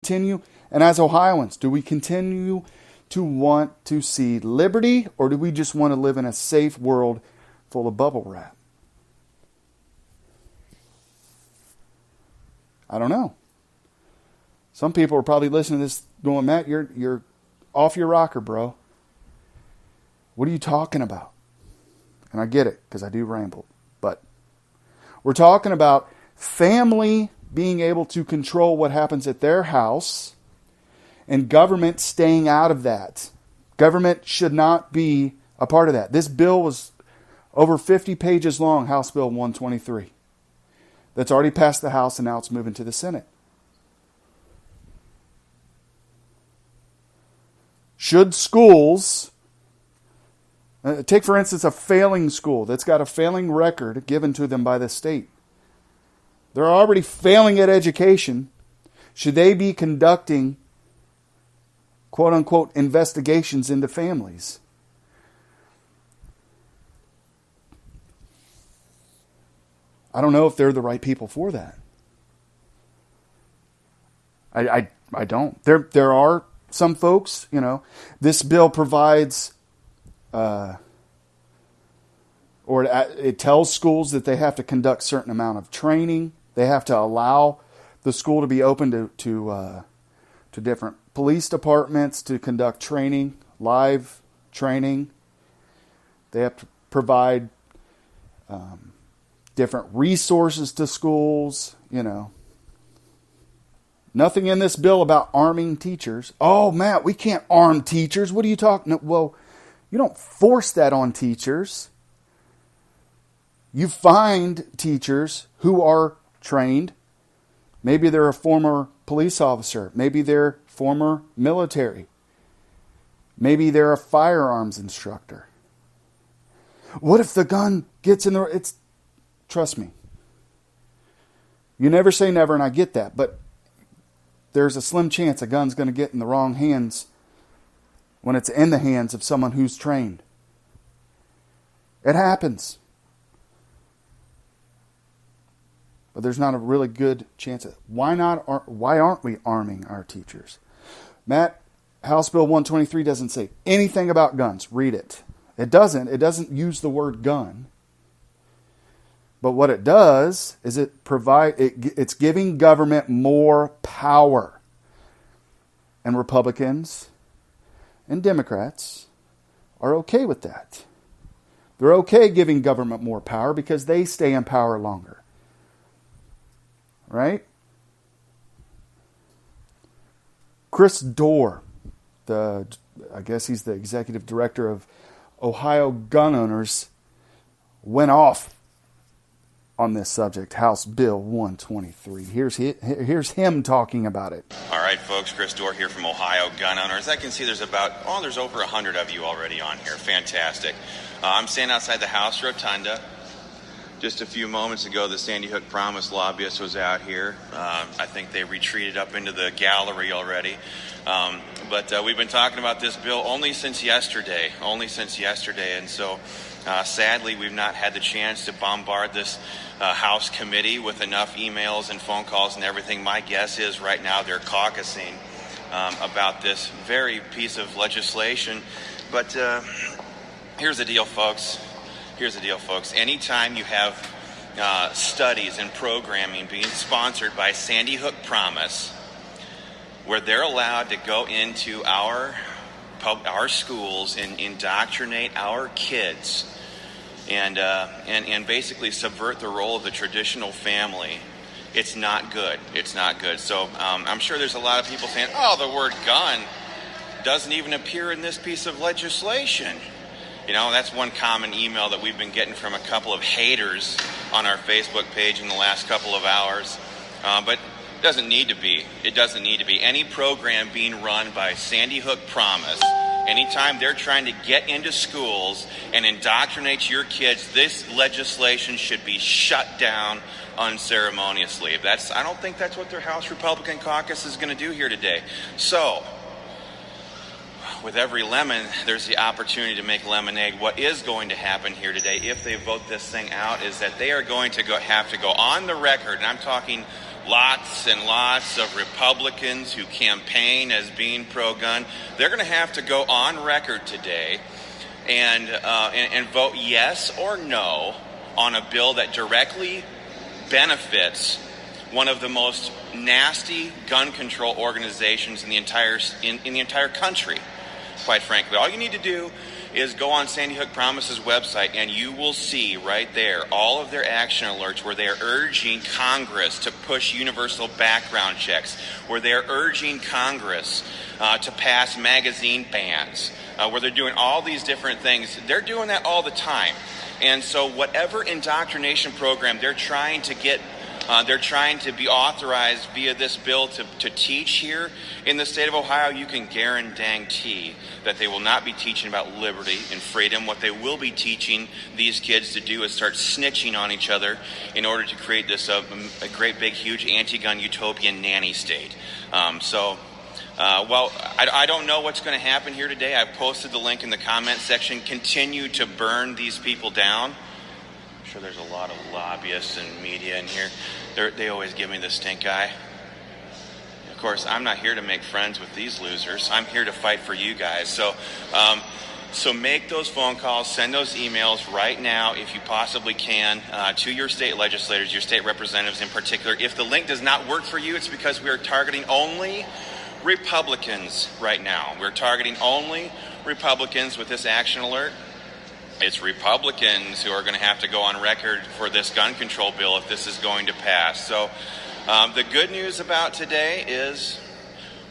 continue, and as Ohioans, do we continue to want to see liberty, or do we just want to live in a safe world full of bubble wrap? I don't know. Some people are probably listening to this going, Matt, you're off your rocker, bro. What are you talking about? And I get it, because I do ramble. But we're talking about family being able to control what happens at their house and government staying out of that. Government should not be a part of that. This bill was over 50 pages long, House Bill 123. That's already passed the House and now it's moving to the Senate. Should schools, take for instance a failing school that's got a failing record given to them by the state. They're already failing at education. Should they be conducting quote unquote investigations into families? I don't know if they're the right people for that. I don't. There are some folks, this bill provides, or it tells schools that they have to conduct certain amount of training. They have to allow the school to be open to different police departments to conduct training, live training. They have to provide different resources to schools, Nothing in this bill about arming teachers. Oh, Matt, we can't arm teachers. What are you talking about? Well, you don't force that on teachers. You find teachers who are trained. Maybe they're a former police officer. Maybe they're former military. Maybe they're a firearms instructor. What if the gun gets in the... Trust me. You never say never, and I get that. But there's a slim chance a gun's going to get in the wrong hands when it's in the hands of someone who's trained. It happens. But there's not a really good chance of... Why aren't we arming our teachers? Matt, House Bill 123 doesn't say anything about guns. Read it. It doesn't use the word gun. But what it does is it's giving government more power. And Republicans and Democrats are okay with that. They're okay giving government more power because they stay in power longer. Right? Chris Dorr, I guess he's the executive director of Ohio gun owners, went off on this subject, House Bill 123. Here's him talking about it. All right, folks, Chris Dorr here from Ohio Gun Owners. I can see there's over 100 of you already on here. Fantastic. I'm standing outside the House Rotunda. Just a few moments ago, the Sandy Hook Promise lobbyist was out here. I think they retreated up into the gallery already. But we've been talking about this bill only since yesterday. And so sadly, we've not had the chance to bombard this House committee with enough emails and phone calls and everything. My guess is right now they're caucusing about this very piece of legislation. But here's the deal, folks. Anytime you have studies and programming being sponsored by Sandy Hook Promise, where they're allowed to go into our schools and indoctrinate our kids and basically subvert the role of the traditional family, it's not good. So I'm sure there's a lot of people saying, oh, the word gun doesn't even appear in this piece of legislation. That's one common email that we've been getting from a couple of haters on our Facebook page in the last couple of hours. But it doesn't need to be. Any program being run by Sandy Hook Promise, anytime they're trying to get into schools and indoctrinate your kids, this legislation should be shut down unceremoniously. I don't think that's what their House Republican caucus is going to do here today. So, with every lemon, there's the opportunity to make lemonade. What is going to happen here today, if they vote this thing out, is that they are going to have to go on the record, and I'm talking lots and lots of Republicans who campaign as being pro-gun, they're going to have to go on record today and vote yes or no on a bill that directly benefits one of the most nasty gun control organizations in the entire country, quite frankly. All you need to do is go on Sandy Hook Promise's website, and you will see right there all of their action alerts where they are urging Congress to push universal background checks, where they are urging Congress to pass magazine bans, where they're doing all these different things. They're doing that all the time. And so whatever indoctrination program they're trying to get, they're trying to be authorized via this bill to teach here in the state of Ohio, you can guarantee that they will not be teaching about liberty and freedom. What they will be teaching these kids to do is start snitching on each other in order to create this a great, big, huge anti-gun utopian nanny state. Well, I don't know what's going to happen here today. I've posted the link in the comment section. Continue to burn these people down. I'm sure there's a lot of lobbyists and media in here. They always give me the stink eye. Of course, I'm not here to make friends with these losers. I'm here to fight for you guys. So make those phone calls, send those emails right now if you possibly can to your state legislators, your state representatives in particular. If the link does not work for you, it's because we are targeting only Republicans right now. We're targeting only Republicans with this action alert. It's Republicans who are going to have to go on record for this gun control bill if this is going to pass. So the good news about today is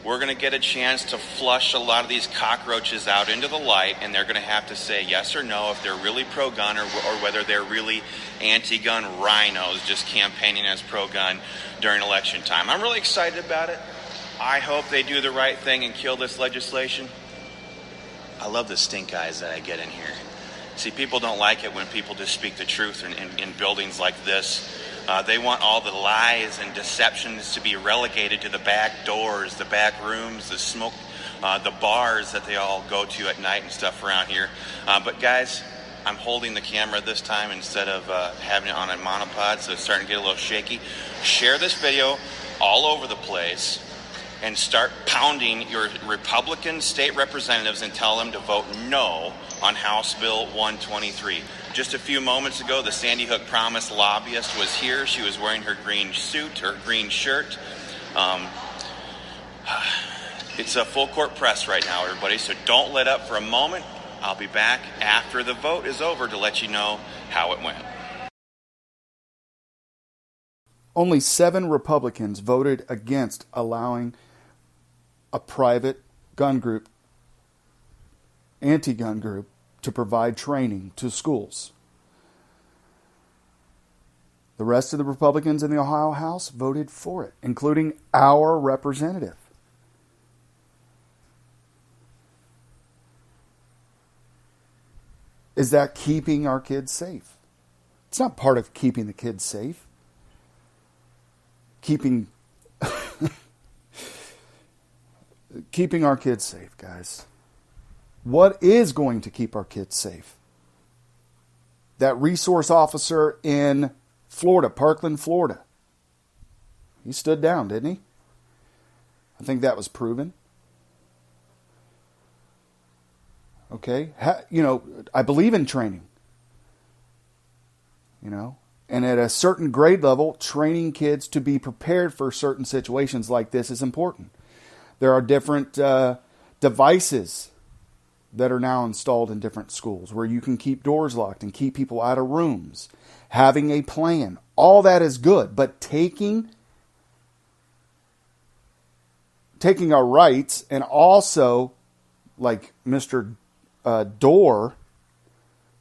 we're going to get a chance to flush a lot of these cockroaches out into the light, and they're going to have to say yes or no if they're really pro-gun or whether they're really anti-gun rhinos just campaigning as pro-gun during election time. I'm really excited about it. I hope they do the right thing and kill this legislation. I love the stink eyes that I get in here. See, people don't like it when people just speak the truth in buildings like this. They want all the lies and deceptions to be relegated to the back doors, the back rooms, the smoke, the bars that they all go to at night and stuff around here. But guys, I'm holding the camera this time instead of having it on a monopod, so it's starting to get a little shaky. Share this video all over the place and start pounding your Republican state representatives and tell them to vote no on House Bill 123. Just a few moments ago, the Sandy Hook Promise lobbyist was here. She was wearing her green suit, her green shirt. It's a full court press right now, everybody, so don't let up for a moment. I'll be back after the vote is over to let you know how it went. Only 7 Republicans voted against allowing a private gun group, anti-gun group, to provide training to schools. The rest of the Republicans in the Ohio House voted for it, including our representative. Is that keeping our kids safe? It's not part of keeping the kids safe. Keeping our kids safe, guys. What is going to keep our kids safe? That resource officer in Florida, Parkland, Florida. He stood down, didn't he? I think that was proven. Okay? I believe in training. And at a certain grade level, training kids to be prepared for certain situations like this is important. There are different devices that are now installed in different schools where you can keep doors locked and keep people out of rooms. Having a plan. All that is good. But taking our rights and also, like Mr. Dorr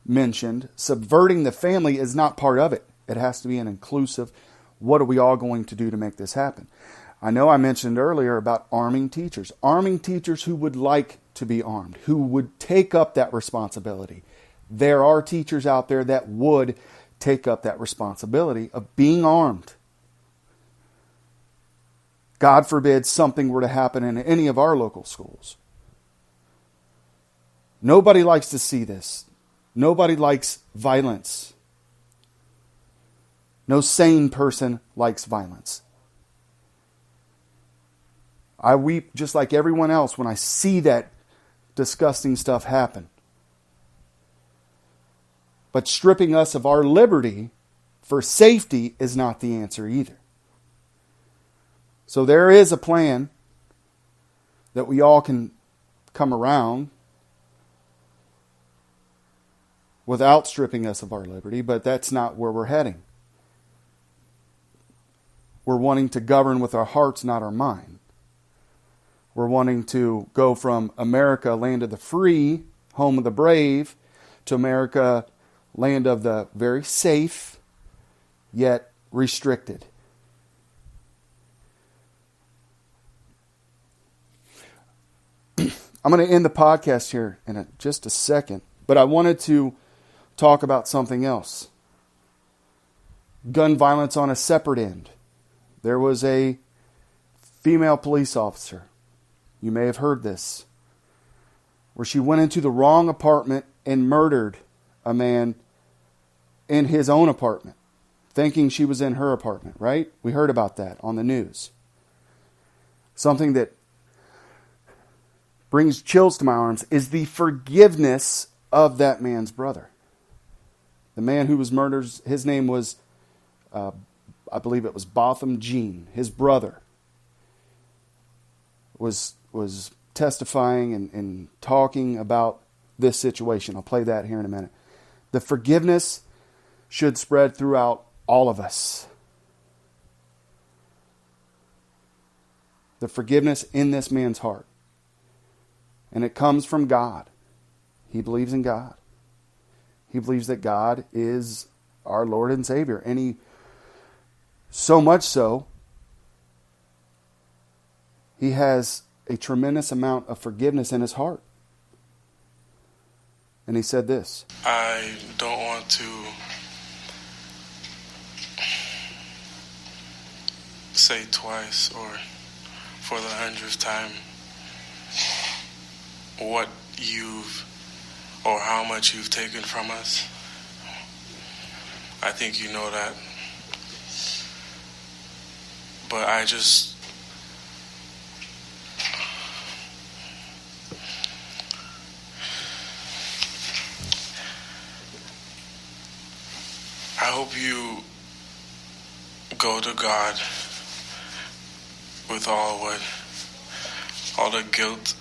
mentioned, subverting the family is not part of it. It has to be an inclusive, what are we all going to do to make this happen? I know I mentioned earlier about arming teachers. Arming teachers who would like to be armed, who would take up that responsibility. There are teachers out there that would take up that responsibility of being armed. God forbid something were to happen in any of our local schools. Nobody likes to see this. Nobody likes violence. No sane person likes violence. I weep just like everyone else when I see that disgusting stuff happen. But stripping us of our liberty for safety is not the answer either. So there is a plan that we all can come around without stripping us of our liberty, but that's not where we're heading. We're wanting to govern with our hearts, not our mind. We're wanting to go from America, land of the free, home of the brave, to America, land of the very safe, yet restricted. I'm going to end the podcast here in just a second, but I wanted to talk about something else. Gun violence on a separate end. There was a female police officer, you may have heard this, where she went into the wrong apartment and murdered a man in his own apartment, thinking she was in her apartment, right? We heard about that on the news. Something that brings chills to my arms is the forgiveness of that man's brother. The man who was murdered, his name was, I believe it was Botham Jean. His brother was testifying and talking about this situation. I'll play that here in a minute. The forgiveness should spread throughout all of us. The forgiveness in this man's heart. And it comes from God. He believes in God. He believes that God is our Lord and Savior. And he, so much so, he has a tremendous amount of forgiveness in his heart. And he said this: I don't want to say twice or for the 100th time what you've or how much you've taken from us. I think you know that. But I hope you go to God with all the guilt,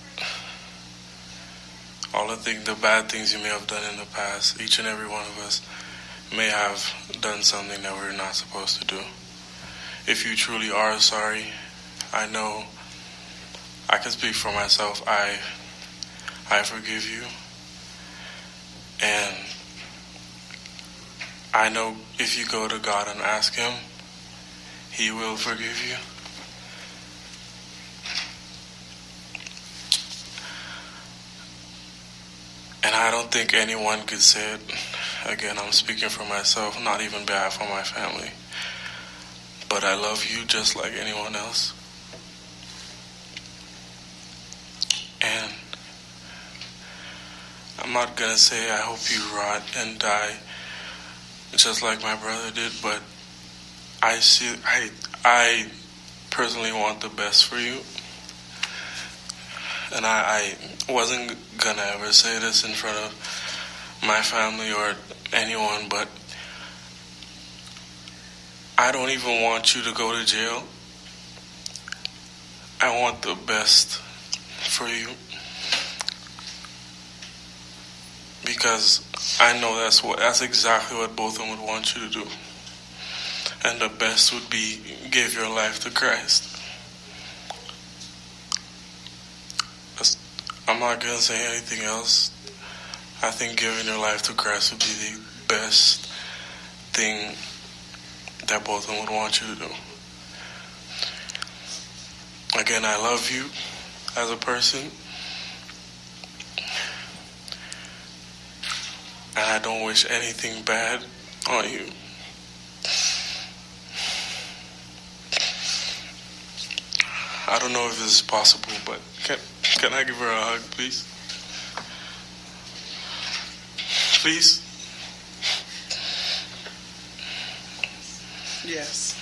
all the bad things you may have done in the past. Each and every one of us may have done something that we're not supposed to do. If you truly are sorry, I know I can speak for myself. I forgive you. And I know if you go to God and ask Him, He will forgive you. And I don't think anyone could say it. Again, I'm speaking for myself, not even behalf of my family. But I love you just like anyone else. And I'm not going to say I hope you rot and die just like my brother did, but I personally want the best for you. And I wasn't gonna ever say this in front of my family or anyone, but I don't even want you to go to jail. I want the best for you. Because I know that's exactly what both of them would want you to do. And the best would be give your life to Christ. I'm not going to say anything else. I think giving your life to Christ would be the best thing that both of them would want you to do. Again, I love you as a person. And I don't wish anything bad on you. I don't know if this is possible, but can I give her a hug, please? Please? Yes.